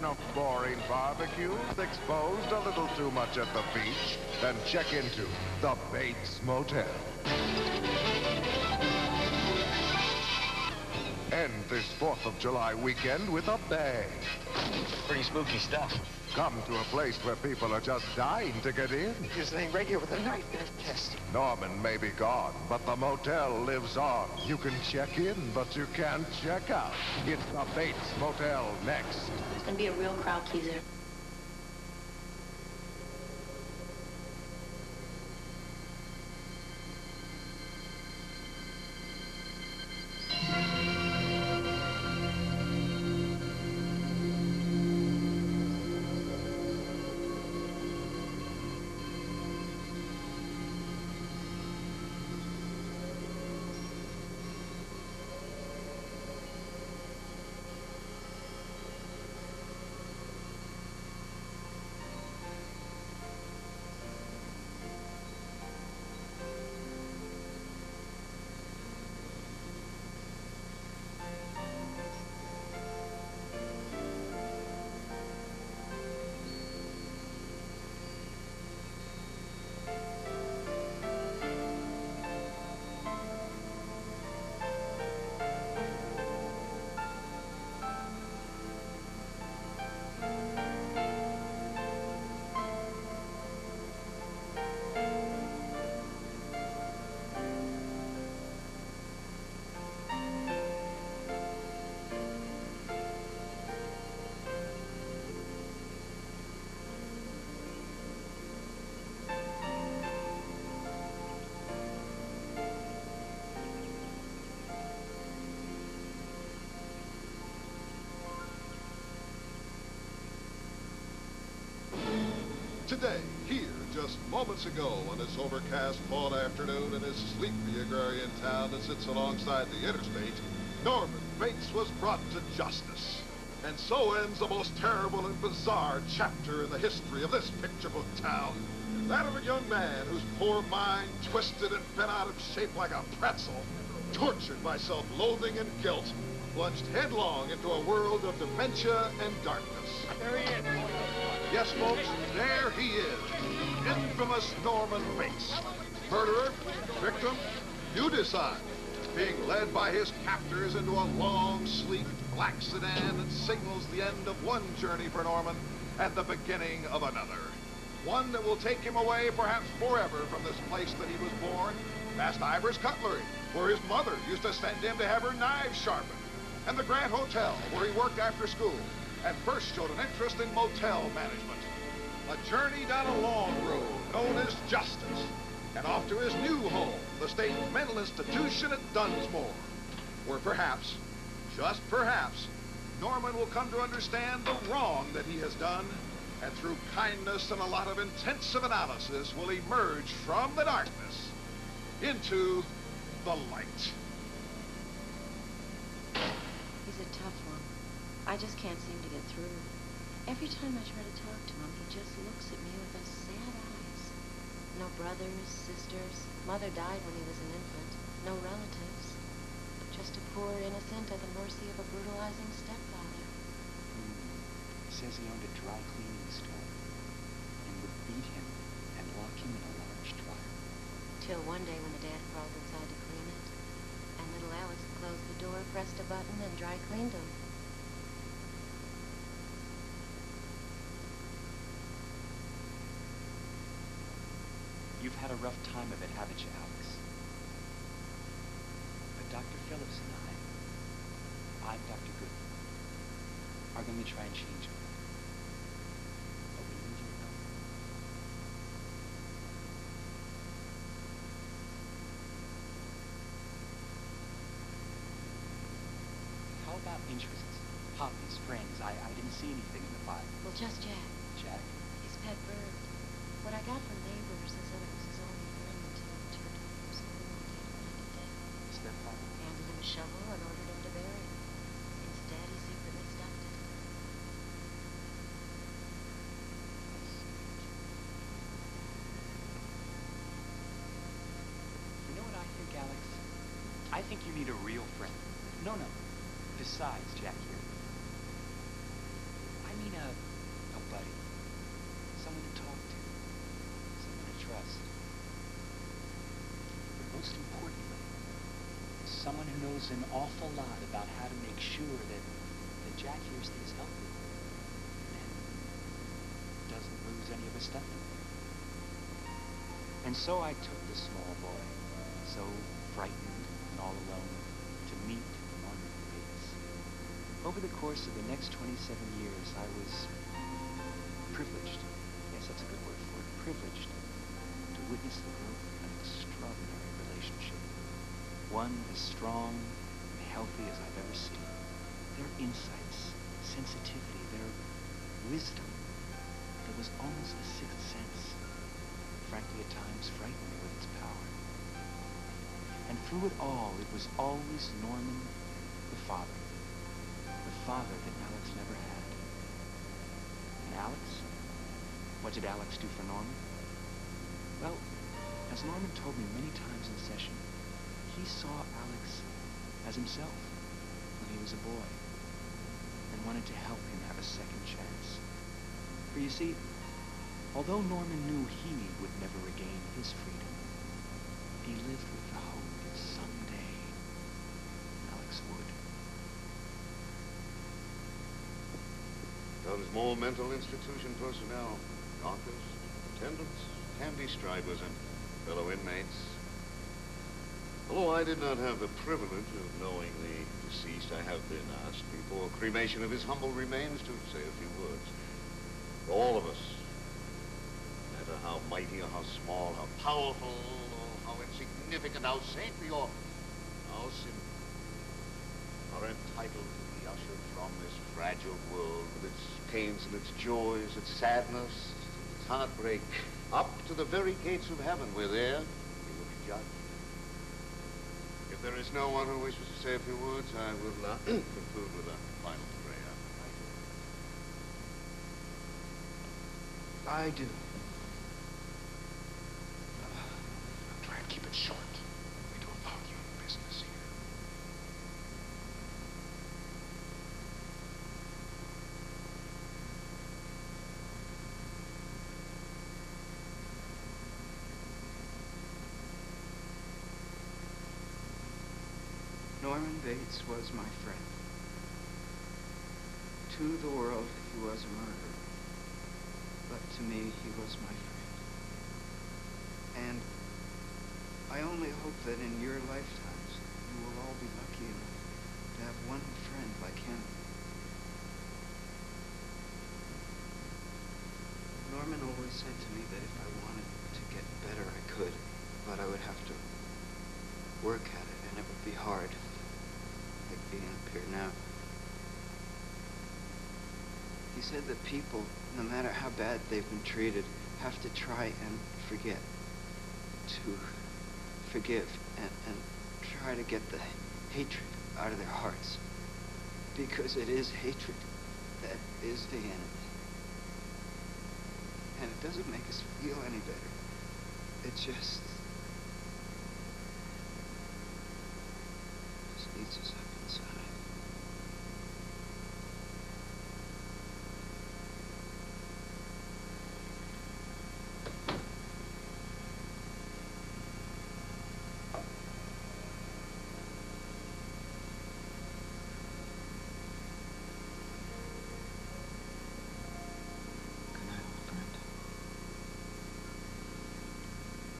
enough boring barbecues, exposed a little too much at the beach, then check into the Bates Motel. End this 4th of July weekend with a bang. Pretty spooky stuff. Come to a place where people are just dying to get in. Just ain't right here with a knife in his chest. Norman may be gone, but the motel lives on. You can check in, but you can't check out. It's the Bates Motel next. It's gonna be a real crowd pleaser. Today, here, just moments ago, on this overcast fall afternoon in this sleepy agrarian town that sits alongside the interstate, Norman Bates was brought to justice. And so ends the most terrible and bizarre chapter in the history of this picture book town. That of a young man whose poor mind, twisted and bent out of shape like a pretzel, tortured by self-loathing and guilt, plunged headlong into a world of dementia and darkness. There he is. Yes, folks, there he is, the infamous Norman Bates. Murderer, victim, you decide. Being led by his captors into a long, sleek, black sedan that signals the end of one journey for Norman and the beginning of another. One that will take him away perhaps forever from this place that he was born, past Ivor's Cutlery, where his mother used to send him to have her knives sharpened, and the Grant Hotel, where he worked after school, and first showed an interest in motel management. A journey down a long road known as justice, and off to his new home, the state mental institution at Dunsmore, where perhaps, just perhaps, Norman will come to understand the wrong that he has done, and through kindness and a lot of intensive analysis will emerge from the darkness into the light. He's a tough one. I just can't seem to get through. Every time I try to talk to him, he just looks at me with those sad eyes. No brothers, sisters. Mother died when he was an infant. No relatives. Just a poor innocent at the mercy of a brutalizing stepfather. He says he owned a dry cleaning store and would beat him and lock him in a large dryer. Till one day when the dad crawled inside to clean it, and little Alex closed the door, pressed a button, and dry cleaned him. You've had a rough time of it, haven't you, Alex? But Dr. Phillips and I'm Dr. Goodman, are going to try and change him. But we need your help. How about interests? Hobbies, friends? I didn't see anything in the file. Well, just Jack. Jack? His pet bird. What I got from neighbors is that it was his only friend until he turned over his school and Dad wanted dead. Stepfather? Handed him a shovel and ordered him to bury it. Instead, he secretly stuffed it. You know what I think, Alex? I think you need a real friend. No. Besides Jack here. I mean knows an awful lot about how to make sure that Jack here stays healthy and doesn't lose any of his stuff. And so I took the small boy, so frightened and all alone, to meet Norman Bates. Over the course of the next 27 years, I was privileged, yes, that's a good word for it, privileged to witness the growth of an extraordinary relationship. One as strong and healthy as I've ever seen. Their insights, sensitivity, their wisdom, there was almost a sixth sense. Frankly, at times frightened me with its power. And through it all, it was always Norman, the father that Alex never had. And Alex? What did Alex do for Norman? Well, as Norman told me many times in session, he saw Alex as himself when he was a boy and wanted to help him have a second chance. For you see, although Norman knew he would never regain his freedom, he lived with the hope that someday Alex would. Those more mental institution personnel, doctors, attendants, candy strivers, and fellow inmates. Although I did not have the privilege of knowing the deceased, I have been asked before cremation of his humble remains to say a few words. For all of us, no matter how mighty or how small, how powerful or how insignificant, how saintly or how sinful, are entitled to be ushered from this fragile world with its pains and its joys, its sadness, its heartbreak, up to the very gates of heaven, where there we will be judged. If there is no one who wishes to say a few words, I will conclude with a final prayer. I do. I'll try and keep it short. We do a volume business here. Norman Bates was my friend. To the world, he was a murderer. But to me, he was my friend. And I only hope that in your lifetimes, you will all be lucky enough to have one friend like him. Norman always said to me that if I wanted to get better, I could, but I would have to work at it, and it would be hard. Like being up here now. He said that people, no matter how bad they've been treated, have to try and forget. To forgive and try to get the hatred out of their hearts. Because it is hatred that is the enemy. And it doesn't make us feel any better. It just